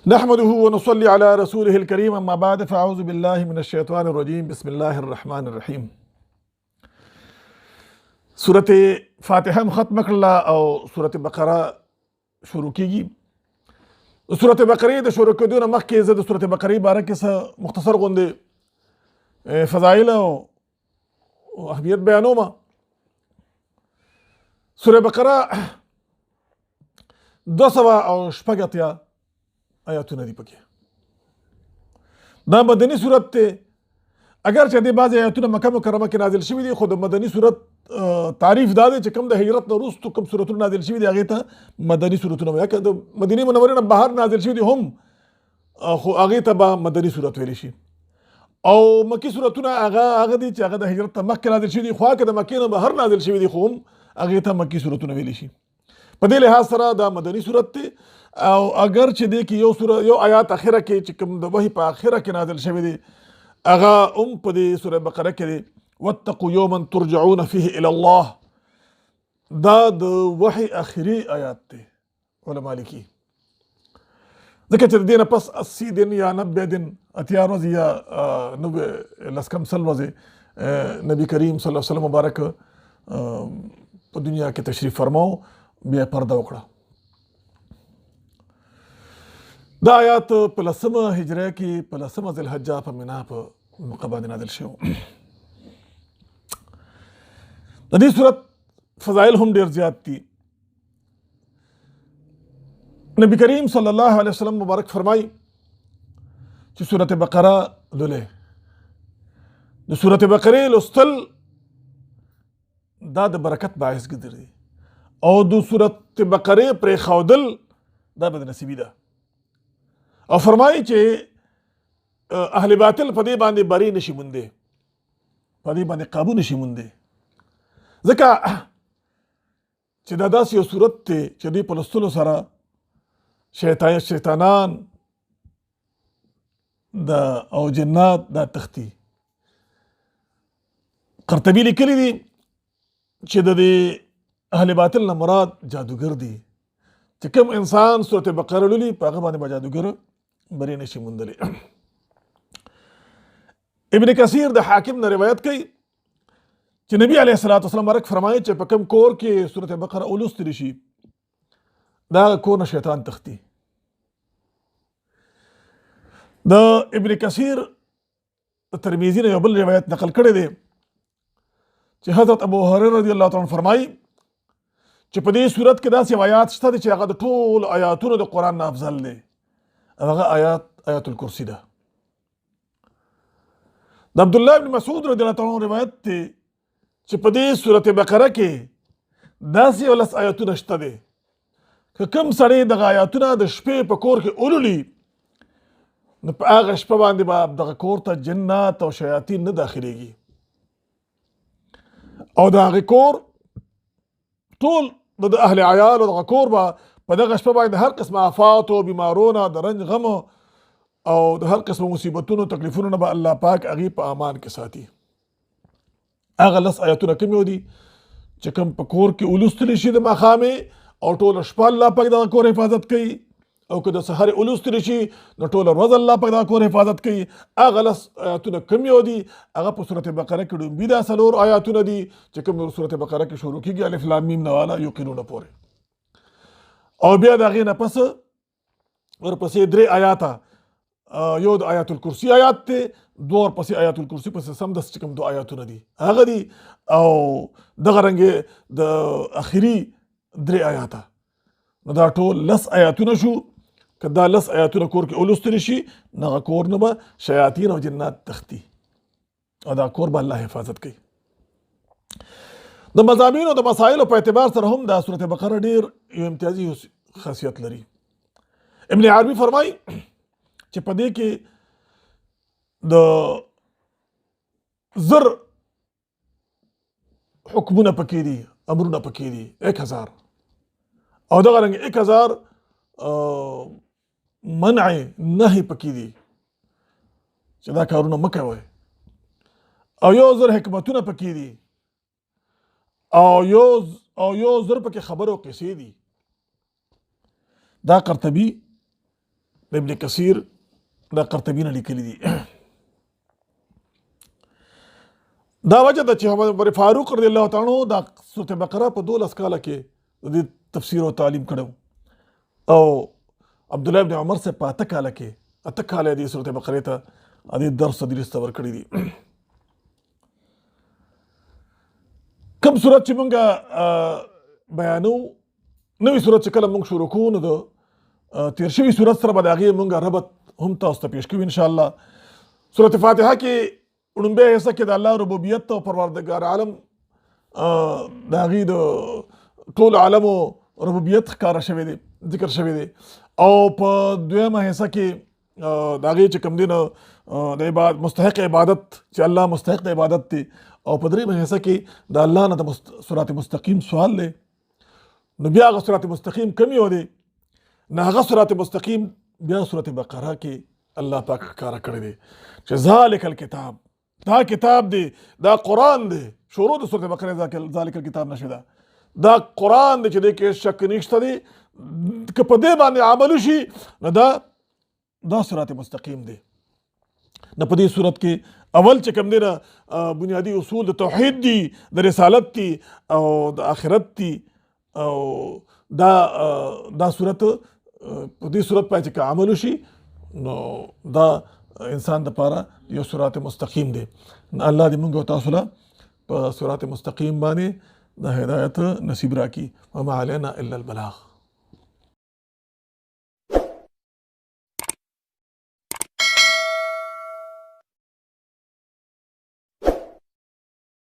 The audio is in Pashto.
نحمده ونصلي على رسوله الكريم اما بعد فاعوذ بالله من الشيطان الرجيم بسم الله الرحمن الرحیم. سورت فاتحه ختم کړله او سورت بقره شروع کیږي. سورت بقره د شروع کېدو نه مخکې زه د سورت بقره باره کې څه مختصر غوندې فضایل او اهمیت بیانوم. سوره بقره 286 آیاتونه دي پکې. دا مدني صورت ته، اگر چې د بعض آیاتونه مکه مکرمه کې نازل شوي دي، خو د مدني صورت تعریف دا دی چې کوم د هجرت نه وروسته کوم صورتونه نازل شوي دي هغې ته مدني صورتونه وایي. که د مدینې منورې نه بهر نازل شوي دي هم خو هغې ته به مدني صورت ویلی شي. او مکي صورتونه هغه دي چې هغه د هجرت ته مخکې نازل شوي دي، خو که د مکې نه بهر نازل شوي دي خو هم هغې ته مکي صورتونه ویلی شي. په دې لحاظ سره دا مدني صورت دی. او اگر چې دې کې یو آیات اخره کې چې کوم د وحي په اخره کې نازل شوی دی هغه هم په دې سوره بقره کې دی، واتقوا یوما ترجعون فيه الى الله. دا د وحي اخري آیات دی علما لیکي، ځکه چې د دې نه پس 80 دن یا 90 دن 80 ورځې یا 90 لسکم سل ورځې نبی کریم صلی الله علیه وسلم مبارک په دنیا کې تشریف فرماو، بیا پرده وکړه. دا آیات په 10 هجره کې په 10 ذی الحجه په مینا په موقع باندې نازل شوی. د دې صورت فضایل هم ډیر زیات دي. نبی کریم صلی الله علیه وسلم مبارک فرمای چې سورت بقره لولئ. د سورت بقره لوستل دا د برکت باعث ګرځي او د سورت بقره پرې ښودل دا بدنصیبي ده. او فرمایي چې اهل باطل په دې باندې بری نشي موندی، په دې باندې قابو نشي موندی، ځکه چې دا داسې یو صورت دی چې دوی په لوستلو سره شیطانان او جنات دا تختی. قرطبي لیکلی دی چې د دې اهل باطل نه مراد جادوګر دی، چې کوم انسان سورت بقره لولي په هغه باندې به جادوګر بری نشي موندلی. ابن کثیر د حاکم نه روایت کوي چې نبی علیه الصلاۃ والسلام مبارک فرمایي چې په کوم کور کې سورت بقره ولوستل شي دا کور نه شیطان تختی. د ابن کثیر ترمذی نه یو بل روایت نقل کړی دی چې حضرت ابو هريره رضی الله تعالی عنہ فرمایي چې په دې صورت کې داسې آیات شته چې هغه د ټول آیاتونو د قرآن نه افضل دی. هغه آیات الکرسی ده. د عبد الله بن مسعود رضی الله تعالی عنہ روایت دی چې په دې سورت بقره کې داسې ولس آیاتونه شته دي که کوم سړی دغه آیاتونه د شپې په کور کې ولولي نو په هغه شپه باندې به دغه کور ته جنات او شیاطین نه داخليږي او د هغه کور ټول د اهل عیال او دغه کور به په دغه شپه باندې هر قسم آفات او بیمارونه د رنج غم او د هر قسم مصیبتونو تکلیفونو نه به الله پاک هغې په امان کې ساتي. هغه 10 آیاتونه کوم یو دي چې کوم په کور کې ولوستلی شي د ماښامې او ټوله شپه الله پاک دغه کور حفاظت کوي، او که د سحر ولوستلی شي نو ټوله ورځ الله پاک دغه کور حفاظت کوي. هغه 10 آیاتونه کوم یو دي؟ هغه په سورت بقره کې ډومبي دا 4 آیاتونه دي چې کوم سورت بقره کې شروع کیږي الف لام میم نه والا یوقنون پورې، او بیا د هغې نه پس ورپسې 3 آیاته. یو د آیات الکرسی آیات دی، 2 ورپسې آیات الکرسی پسې سمدست چې کوم 2 آیاتونه دي هغه دي، او دغه رنګې د اخري 3 آیاته. نو دا ټول 10 آیاتونه شو. که دا 10 آیاتونه کور کې ولوستلی شي نو هغه کور نه به شیاطین او جنات تختی او دا کور به الله حفاظت کوي. د مضامینو د مسایلو په اعتبار سره هم دا سورت بقره ډیر یو امتیازي خاصیت لري. ابن عربي فرمایي چې په دې کې د زر حکمونه پکې دي، امرونه پکې دي 1000 او دغه رنګ 1000 منع نهي پکې دي چې دا کارونه مه کوئ، او 1000 حکمتونه پکې دي او یو زر پکې خبرو قصې دي. دا قرطبي د ابن کثیر دا قرطبي نه لیکلي دي. دا وجه ده چې عمر فاروق رضی الله تعالی عنہ دا سورة بقره په 12 کاله کې د دې تفسیر او تعلیم کړو او عبد الله ابن عمر سے په 8 کاله کې 8 کاله دې سورة بقره ته دې درس تدریس ور کړی دي. کوم سورۃ چې مونږه بیانو نوې سورۃ چې کله مونږ شروع کوو نو د تیر شوي سورۃ سره به د هغې مونږ ربط هم تاسو ته پیش کوو انشاءالله. سورۃ فاتحه کې لومبۍ حصه کې د الله ربوبیت او پروردګار عالم د هغې د ټول عالمو ربوبیت ښکاره شوی دی، ذکر شوی دی، او په دویمه حصه کې د هغې چې کوم دی نو د مستحق عبادت چې الله مستحق د عبادت دی، او په دریمه حصه کې د الله نه د صراط مستقیم سوال دی. نو بیا هغه صراط مستقیم کوم یو دی؟ نه هغه صراط مستقیم بیا سورۃ بقره کې الله پاک ښکاره کړی دی چې ذالک الکتاب، دا کتاب دی، دا قرآن دی. شروع د سورۃ بقره ذالک الکتاب نشي دا قرآن دی چې دې کې شک نشته دی، که په دې باندې عمل وشي نو دا صراط مستقیم دی. نو په دې صورت کې اول چې کوم دی نه بنیادی اصول د توحید دي، د رسالت دي او د آخرت دي، او دا صورت په دې صورت پای چې عمل وشي نو دا انسان دپاره یو صراط مستقیم دی. الله دې موږ او تاسو له په صراط مستقیم باندې د هدایت نصیب راکړي. وما علینا الا البلاغ.